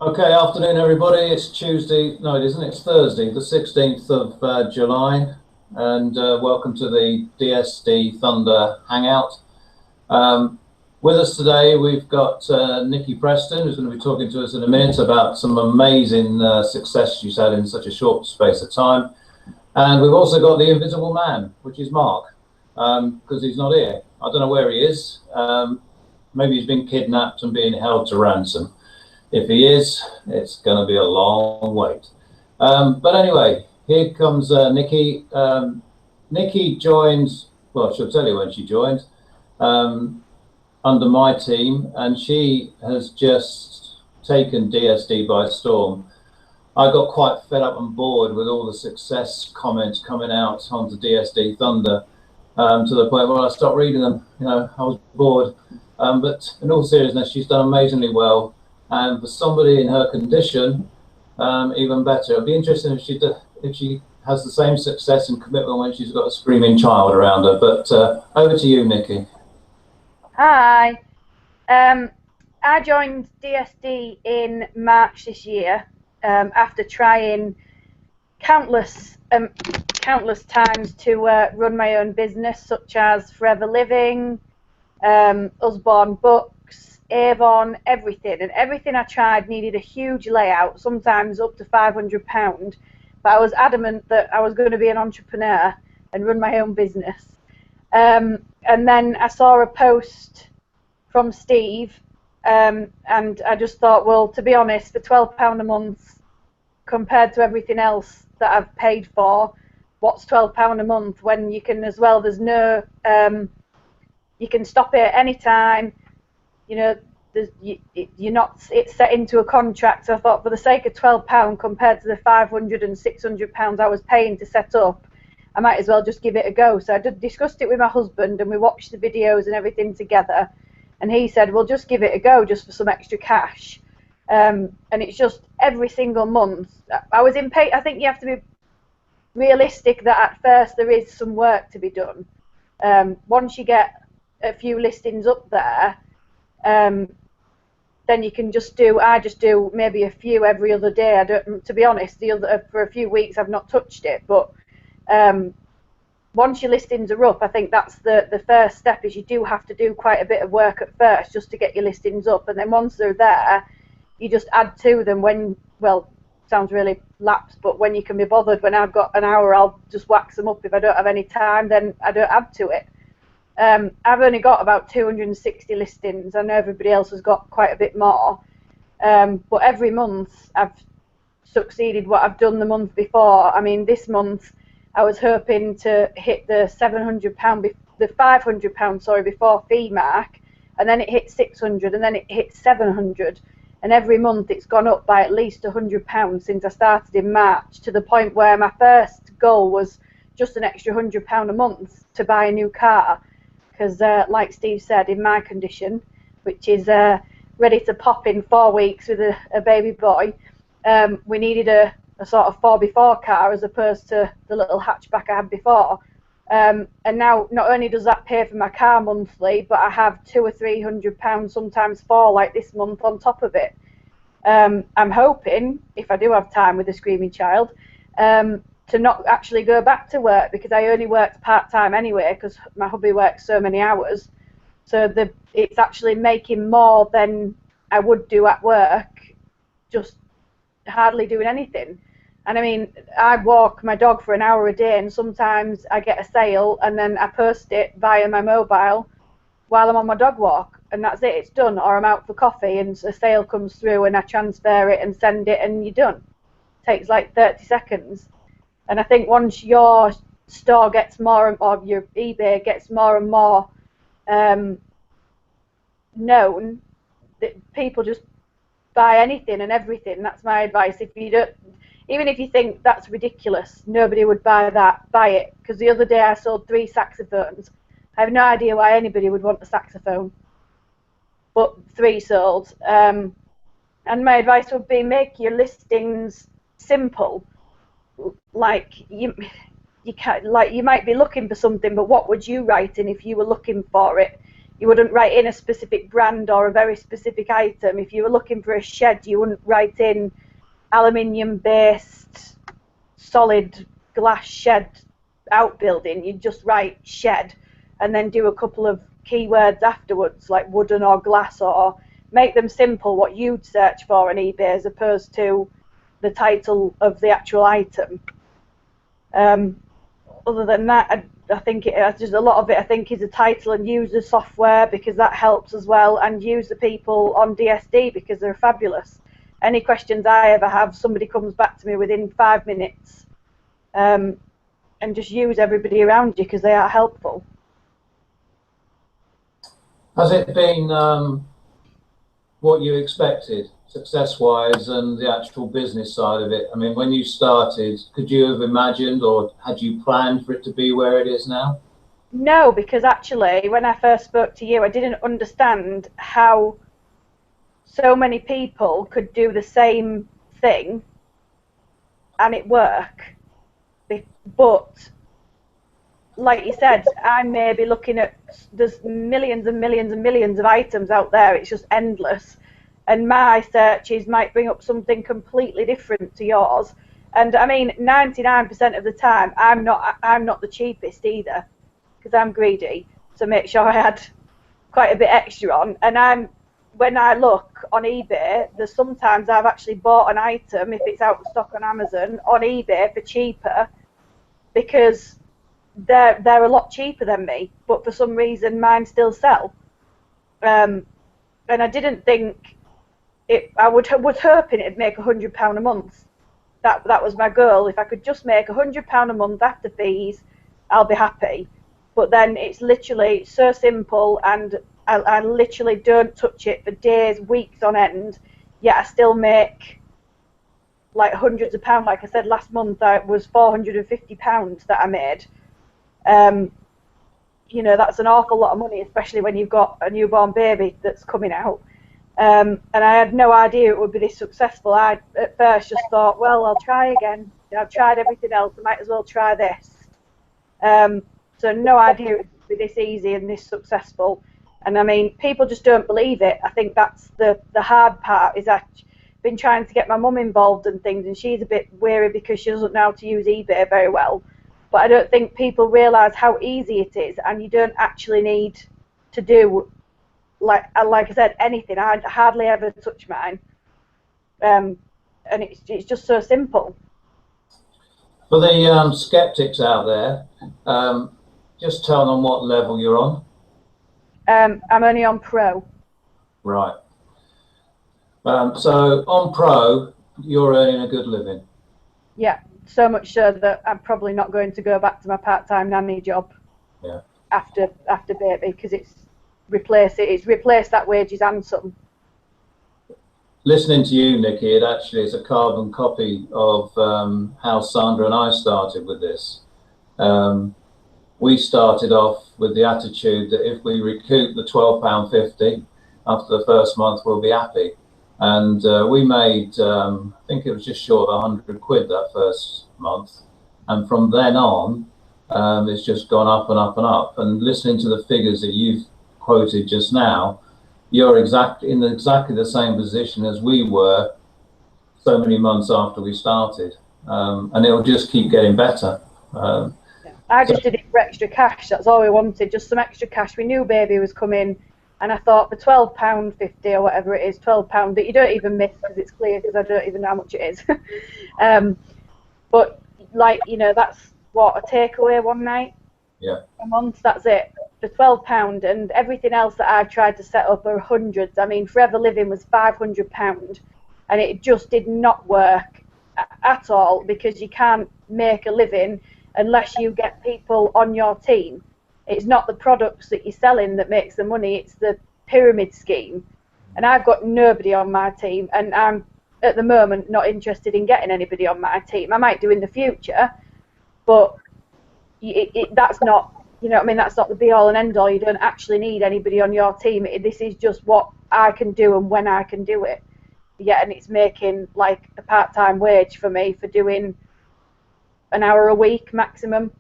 Okay, afternoon everybody. It's Tuesday, no it isn't, it's Thursday, the 16th of July, and welcome to the DSD Thunder Hangout. With us today we've got Nikki Preston, who's going to be talking to us in a minute about some amazing success she's had in such a short space of time. And we've also got the invisible man, which is Mark, because he's not here. I don't know where he is. Maybe he's been kidnapped and being held to ransom. If he is, it's going to be a long wait. But anyway, here comes Nikki. Nikki joined, well, she'll tell you when she joined, under my team, and she has just taken DSD by storm. I got quite fed up and bored with all the success comments coming out onto DSD Thunder, to the point where I stopped reading them. I was bored. But in all seriousness, she's done amazingly well. And for somebody in her condition, even better. It'd be interesting if she has the same success and commitment when she's got a screaming child around her. But over to you, Nikki. Hi. I joined DSD in March this year after trying countless times to run my own business, such as Forever Living, Usborne Books, Avon, everything. And everything I tried needed a huge layout, sometimes up to £500. But I was adamant that I was going to be an entrepreneur and run my own business. And then I saw a post from Steve, and I just thought, well, to be honest, for £12 a month compared to everything else that I've paid for, what's £12 a month when you can as well, there's no, you can stop it at any time, you're not, it's set into a contract. So I thought, for the sake of £12 compared to the £500 and £600 I was paying to set up, I might as well just give it a go. So I discussed it with my husband, and we watched the videos and everything together, and he said, well, just give it a go just for some extra cash. And it's just every single month. I was impatient. I think you have to be realistic that at first there is some work to be done. Once you get a few listings up there, then you can I just do maybe a few every other day. To be honest, for a few weeks I've not touched it, but once your listings are up, I think that's the first step. Is you do have to do quite a bit of work at first just to get your listings up, and then once they're there, you just add to them when, well, sounds really lax, but when you can be bothered. When I've got an hour, I'll just wax them up. If I don't have any time, then I don't add to it. I've only got about 260 listings. I know everybody else has got quite a bit more, but every month I've succeeded what I've done the month before. I mean, this month I was hoping to hit the £700, the £500, sorry, before fee mark, and then it hit 600, and then it hit 700, and every month it's gone up by at least £100 since I started in March, to the point where my first goal was just an extra £100 a month to buy a new car, because like Steve said, in my condition, which is ready to pop in 4 weeks with a baby boy, we needed a sort of 4x4 car as opposed to the little hatchback I had before. And now not only does that pay for my car monthly, but I have £200 or £300, sometimes £4, like this month, on top of it. I'm hoping, if I do have time with a screaming child, to not actually go back to work, because I only worked part-time anyway, because my hubby works so many hours. So it's actually making more than I would do at work, just hardly doing anything. And I mean, I walk my dog for an hour a day, and sometimes I get a sale and then I post it via my mobile while I'm on my dog walk, and that's it, it's done. Or I'm out for coffee and a sale comes through and I transfer it and send it, and you're done. It takes like 30 seconds. And I think once your store gets more, or your eBay gets more and more known, that people just buy anything and everything. That's my advice. If you don't, even if you think that's ridiculous, nobody would buy that, buy it. Because the other day I sold 3 saxophones. I have no idea why anybody would want a saxophone, but 3 sold. And my advice would be, make your listings simple. Like you can't, like, you might be looking for something, but what would you write in if you were looking for it? You wouldn't write in a specific brand or a very specific item. If you were looking for a shed, you wouldn't write in aluminium-based solid glass shed outbuilding. You'd just write shed and then do a couple of keywords afterwards, like wooden or glass, or make them simple, what you'd search for on eBay as opposed to the title of the actual item. Other than that, I think just a lot of it, I think, is a title and use the software, because that helps as well, and use the people on DSD because they're fabulous. Any questions I ever have, somebody comes back to me within 5 minutes, and just use everybody around you because they are helpful. Has it been what you expected, success-wise, and the actual business side of it? I mean, when you started, could you have imagined, or had you planned for it to be where it is now? No, because actually, when I first spoke to you, I didn't understand how so many people could do the same thing and it work. But like you said, I may be looking at, there's millions and millions and millions of items out there. It's just endless. And my searches might bring up something completely different to yours. And I mean, 99% of the time, I'm not the cheapest either, because I'm greedy to make sure I had quite a bit extra on. And when I look on eBay, there's sometimes I've actually bought an item, if it's out of stock on Amazon, on eBay for cheaper, because they're a lot cheaper than me, but for some reason mine still sell. And I didn't think I was hoping it'd make £100 a month. That was my goal. If I could just make £100 a month after fees, I'll be happy. But then it's literally so simple, and I literally don't touch it for days, weeks on end, yet I still make like hundreds of pounds. Like I said, last month it was £450 that I made. You know, that's an awful lot of money, especially when you've got a newborn baby that's coming out. And I had no idea it would be this successful. I at first just thought, well, I'll try again. I've tried everything else, I might as well try this. So no idea it would be this easy and this successful. And I mean, people just don't believe it. I think that's the hard part, is I've been trying to get my mum involved and things, and she's a bit wary because she doesn't know how to use eBay very well. But I don't think people realise how easy it is, and you don't actually need to do, like I said, anything. I hardly ever touch mine, and it's just so simple. For the skeptics out there, just tell them what level you're on. I'm only on Pro. Right. So on Pro, you're earning a good living. Yeah, so much so that I'm probably not going to go back to my part-time nanny job. Yeah. After baby, because it's replaced that wages and some. Listening to you, Nikki, it actually is a carbon copy of how Sandra and I started with this. We started off with the attitude that if we recoup the £12.50 after the first month, we'll be happy. And we made, I think it was just short of £100 that first month. And from then on, it's just gone up and up and up. And listening to the figures that you've quoted just now, you're in exactly the same position as we were so many months after we started. And it'll just keep getting better. I just did it for extra cash. That's all we wanted, just some extra cash. We knew baby was coming, and I thought for £12.50 or whatever it is, £12 that you don't even miss because it's clear, because I don't even know how much it is. But like, you know, that's what, a takeaway one night? Yeah. A month, that's it. For £12, and everything else that I've tried to set up are hundreds. I mean, Forever Living was £500, and it just did not work at all, because you can't make a living unless you get people on your team. It's not the products that you're selling that makes the money, it's the pyramid scheme. And I've got nobody on my team, and I'm at the moment not interested in getting anybody on my team. I might do in the future, but that's not, you know what I mean, that's not the be all and end all. You don't actually need anybody on your team. This is just what I can do and when I can do it. Yeah, and it's making like a part-time wage for me for doing an hour a week maximum.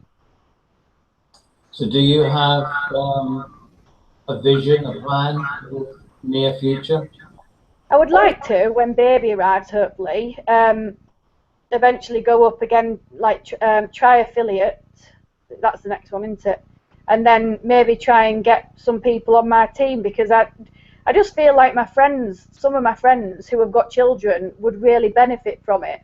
So do you have a vision, a plan for the near future? I would like to, when baby arrives, hopefully, eventually go up again, like try affiliate. That's the next one, isn't it? And then maybe try and get some people on my team, because I just feel like my friends, some of my friends who have got children, would really benefit from it.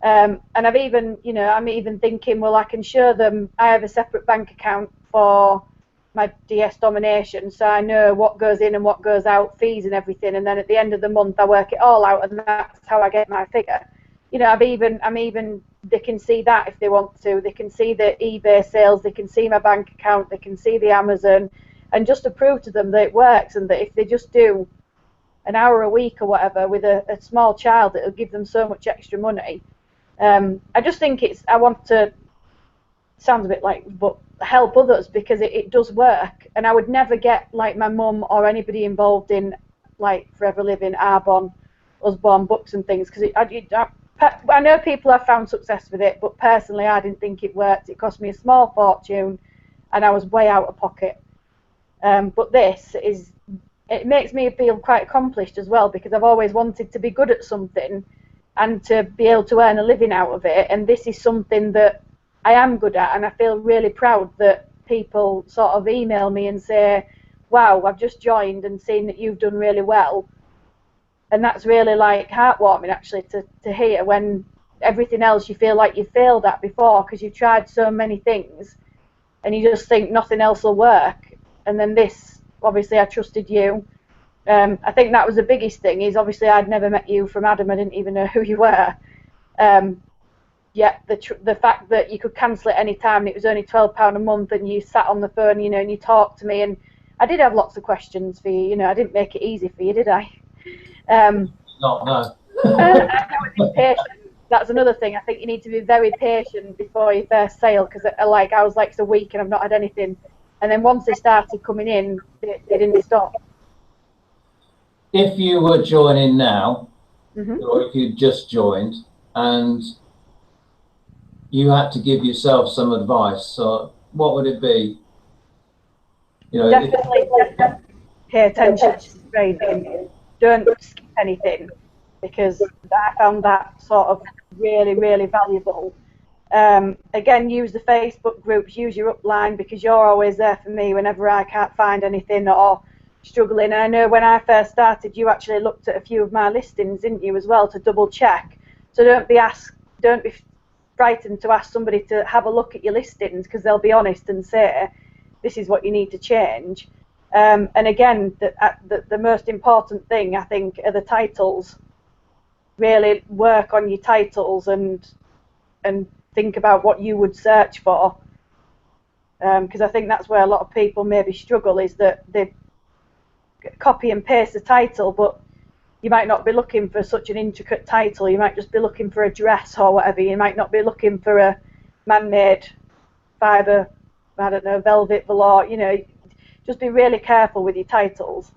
And I've even, you know, I'm even thinking, well, I can show them. I have a separate bank account for my DS domination, so I know what goes in and what goes out, fees and everything. And then at the end of the month, I work it all out, and that's how I get my figure. You know, they can see that if they want to. They can see the eBay sales, they can see my bank account, they can see the Amazon, and just to prove to them that it works, and that if they just do an hour a week or whatever with a small child, it'll give them so much extra money. I just think I want to, sounds a bit like, but help others, because it does work. And I would never get like my mum or anybody involved in like Forever Living, Arbonne, Usborne books and things, because I know people have found success with it, but personally I didn't think it worked. It cost me a small fortune and I was way out of pocket. But it makes me feel quite accomplished as well, because I've always wanted to be good at something and to be able to earn a living out of it, and this is something that I am good at, and I feel really proud that people sort of email me and say, wow, I've just joined and seen that you've done really well. And that's really like heartwarming actually to hear, when everything else you feel like you failed at before because you've tried so many things and you just think nothing else will work. And then this, obviously I trusted you. I think that was the biggest thing, is obviously I'd never met you from Adam, I didn't even know who you were. Yet the fact that you could cancel at any time and it was only £12 a month, and you sat on the phone, you know, and you talked to me, and I did have lots of questions for you, you know, I didn't make it easy for you, did I? No. I was impatient. That's another thing. I think you need to be very patient before your first sale, because I was like, it's a week and I've not had anything, and then once they started coming in, they didn't stop. If you were joining now, or if you just joined, and you had to give yourself some advice, what would it be? You know, definitely pay attention to training. Don't skip anything, because I found that sort of really, really valuable. Again, use the Facebook groups, use your upline, because you're always there for me whenever I can't find anything or struggling. And I know when I first started, you actually looked at a few of my listings, didn't you, as well, to double check. So don't be frightened to ask somebody to have a look at your listings, because they'll be honest and say, this is what you need to change. And again, the most important thing, I think, are the titles. Really work on your titles and think about what you would search for. Because I think that's where a lot of people maybe struggle, is that they copy and paste the title, but you might not be looking for such an intricate title. You might just be looking for a dress or whatever. You might not be looking for a man-made fibre, I don't know, velvet velour, you know. Just be really careful with your titles.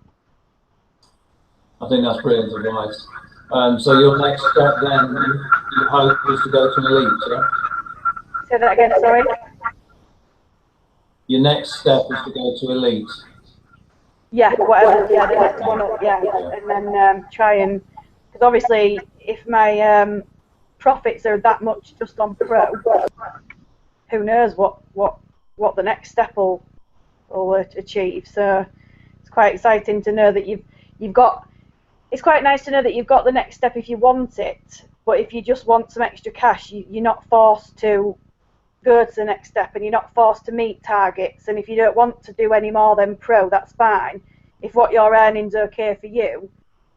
I think that's brilliant advice. So your next step then, you hope, is to go to Elite, yeah? Say that again, sorry? Your next step is to go to Elite. Yeah, whatever, yeah, the next one up, yeah. And then try and, because obviously if my profits are that much just on Pro, who knows what the next step will achieve. So it's quite exciting to know that you've got, it's quite nice to know that you've got the next step if you want it, but if you just want some extra cash, you're not forced to go to the next step, and you're not forced to meet targets. And if you don't want to do any more than Pro, that's fine. If what you're earning's okay for you,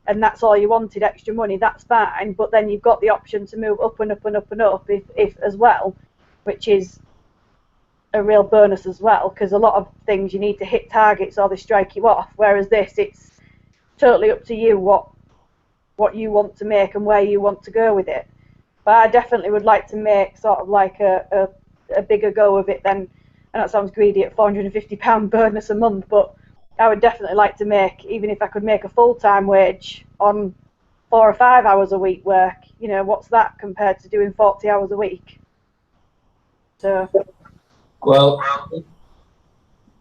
and that's all you wanted, extra money, that's fine. But then you've got the option to move up and up and up and up if as well, which is a real bonus as well, because a lot of things you need to hit targets or they strike you off, whereas this, it's totally up to you what you want to make and where you want to go with it. But I definitely would like to make sort of like a bigger go of it than, and that sounds greedy, at £450 bonus a month, but I would definitely like to make, even if I could make a full-time wage on 4 or 5 hours a week work, you know, what's that compared to doing 40 hours a week? So, well,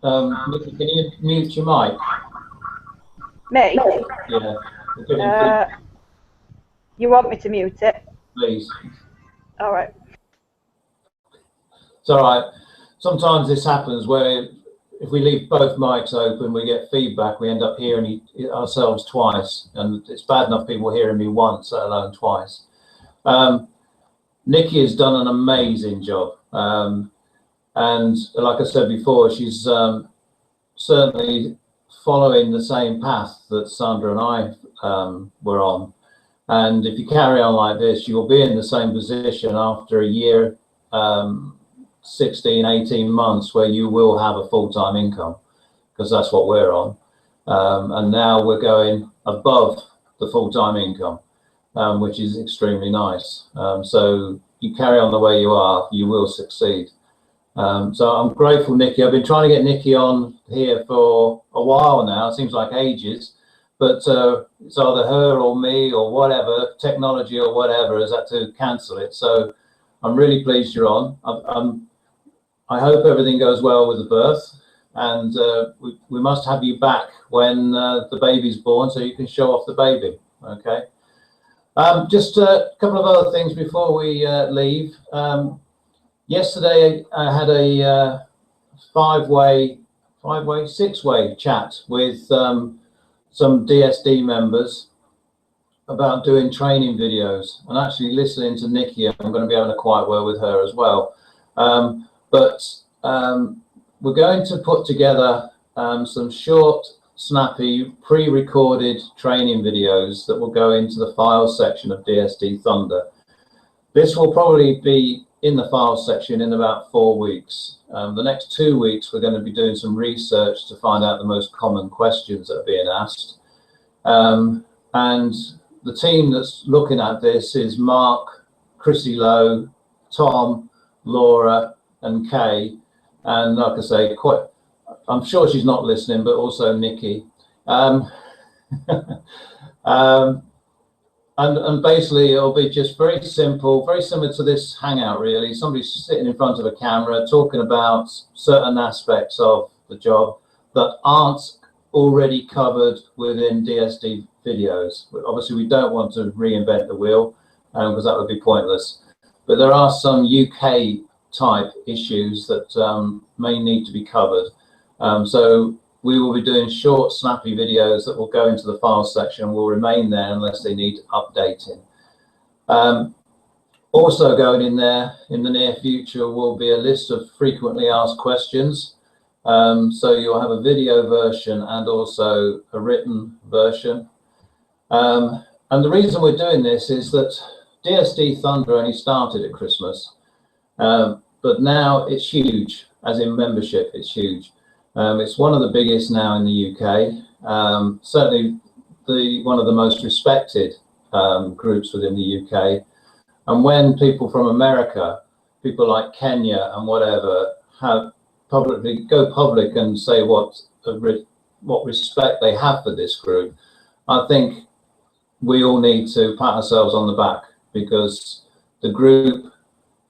Nikki, can you mute your mic? Me? Yeah. You want me to mute it? Please. All right. It's all right. Sometimes this happens where if we leave both mics open, we get feedback. We end up hearing ourselves twice, and it's bad enough people hearing me once, let alone twice. Nikki has done an amazing job, and like I said before, she's certainly following the same path that Sandra and I were on. And if you carry on like this, you'll be in the same position after a year, 16, 18 months, where you will have a full-time income, because that's what we're on. And now we're going above the full-time income, which is extremely nice. So you carry on the way you are, you will succeed. So I'm grateful, Nikki. I've been trying to get Nikki on here for a while now. It seems like ages, but it's either her or me or whatever, technology or whatever, has had to cancel it. So I'm really pleased you're on. I hope everything goes well with the birth, and we must have you back when the baby's born, so you can show off the baby. Okay. Just a couple of other things before we leave. Yesterday I had a six-way chat with some DSD members about doing training videos, and actually listening to Nikki. I'm going to be having a quiet word with her as well. But we're going to put together some short, snappy, pre-recorded training videos that will go into the files section of DSD Thunder. This will probably be in the files section in about 4 weeks. The next 2 weeks, we're going to be doing some research to find out the most common questions that are being asked. And the team that's looking at this is Mark, Chrissy Lowe, Tom, Laura, and Kay, and like I say, I'm sure she's not listening, but also Nikki. And basically it'll be just very simple, very similar to this Hangout really. Somebody's sitting in front of a camera talking about certain aspects of the job that aren't already covered within DSD videos. Obviously we don't want to reinvent the wheel, because that would be pointless. But there are some UK type issues that may need to be covered. So we will be doing short, snappy videos that will go into the files section, will remain there unless they need updating. Also going in there in the near future will be a list of frequently asked questions. So you'll have a video version and also a written version. And the reason we're doing this is that DSD Thunder only started at Christmas. But now it's huge, as in membership, it's huge. It's one of the biggest now in the UK, certainly one of the most respected groups within the UK. And when people from America, people like Kenya and whatever, go public and say what respect they have for this group, I think we all need to pat ourselves on the back, because the group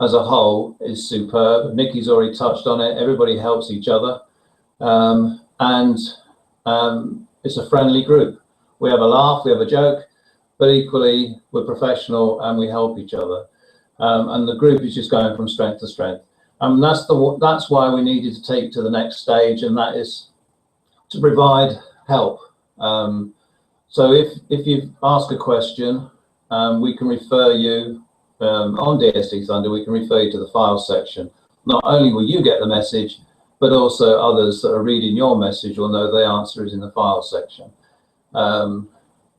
as a whole is superb. Nikki's already touched on it. Everybody helps each other, and it's a friendly group. We have a laugh, we have a joke, but equally we're professional and we help each other. And the group is just going from strength to strength. And that's why we needed to take to the next stage, and that is to provide help. So if you ask a question, we can refer you on DSD Thunder, we can refer you to the file section. Not only will you get the message, but also others that are reading your message will know the answer is in the file section.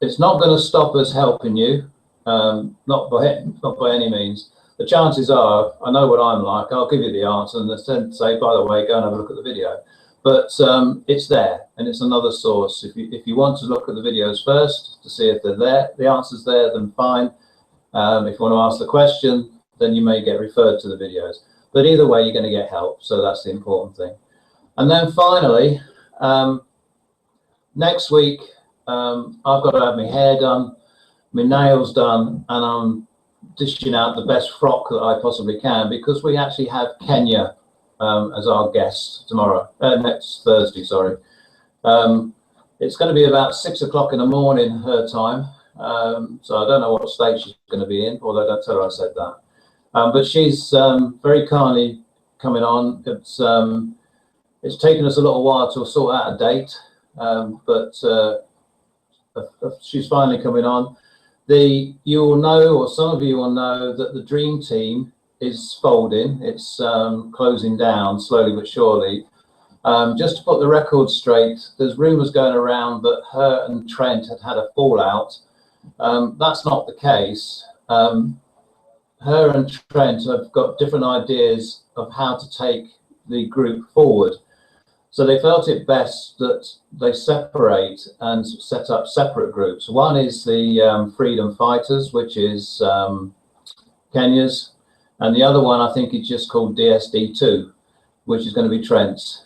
It's not going to stop us helping you, not by any means. The chances are, I know what I'm like, I'll give you the answer and then say, by the way, go and have a look at the video. But it's there, and it's another source. If you want to look at the videos first to see if they're there, the answer's there, then fine. If you want to ask the question, then you may get referred to the videos. But either way, you're going to get help, so that's the important thing. And then finally, next week, I've got to have my hair done, my nails done, and I'm dishing out the best frock that I possibly can, because we actually have Kenya as our guest tomorrow, next Thursday, sorry. It's going to be about 6 o'clock in the morning, her time. So I don't know what state she's going to be in, although don't tell her I said that. But she's very kindly coming on. It's taken us a little while to sort out a date, but she's finally coming on. You will know, or some of you will know, that the Dream Team is folding. It's closing down slowly but surely. Just to put the record straight, there's rumours going around that her and Trent had a fallout. That's not the case. Her and Trent have got different ideas of how to take the group forward. So they felt it best that they separate and set up separate groups. One is the Freedom Fighters, which is Kenya's, and the other one I think is just called DSD2, which is going to be Trent's.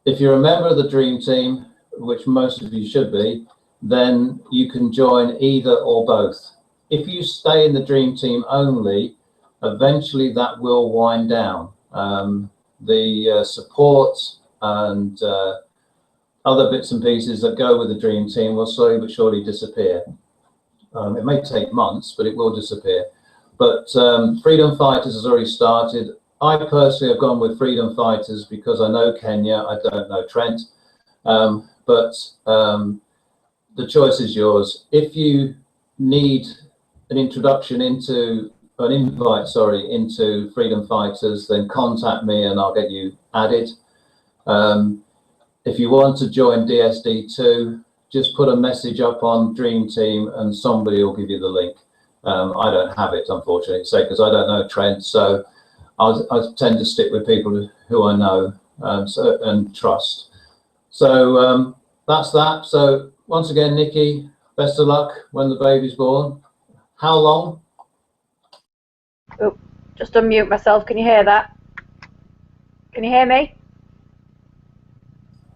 If you're a member of the Dream Team, which most of you should be, then you can join either or both. If you stay in the Dream Team only, eventually that will wind down. The support and other bits and pieces that go with the Dream Team will slowly but surely disappear. It may take months, but it will disappear. But Freedom Fighters has already started. I personally have gone with Freedom Fighters because I know Kenya, I don't know Trent, but the choice is yours. If you need an introduction into, an invite, sorry, into Freedom Fighters, then contact me and I'll get you added. If you want to join DSD2, just put a message up on Dream Team and somebody will give you the link. I don't have it, unfortunately, because I don't know Trent, so I tend to stick with people who I know and trust. So that's that. So once again, Nikki, best of luck when the baby's born. How long? Oh, just unmute myself. Can you hear that? Can you hear me?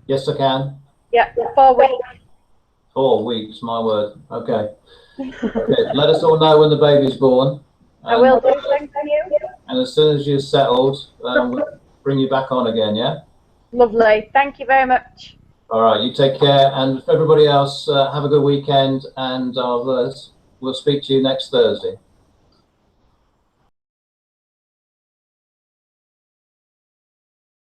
Yes, I can. Yeah, 4 weeks. 4 weeks, my word. Okay. Okay. Let us all know when the baby's born. I will do. Thank you. And as soon as you're settled, we'll bring you back on again, yeah? Lovely. Thank you very much. All right, you take care. And for everybody else, have a good weekend, and we'll speak to you next Thursday.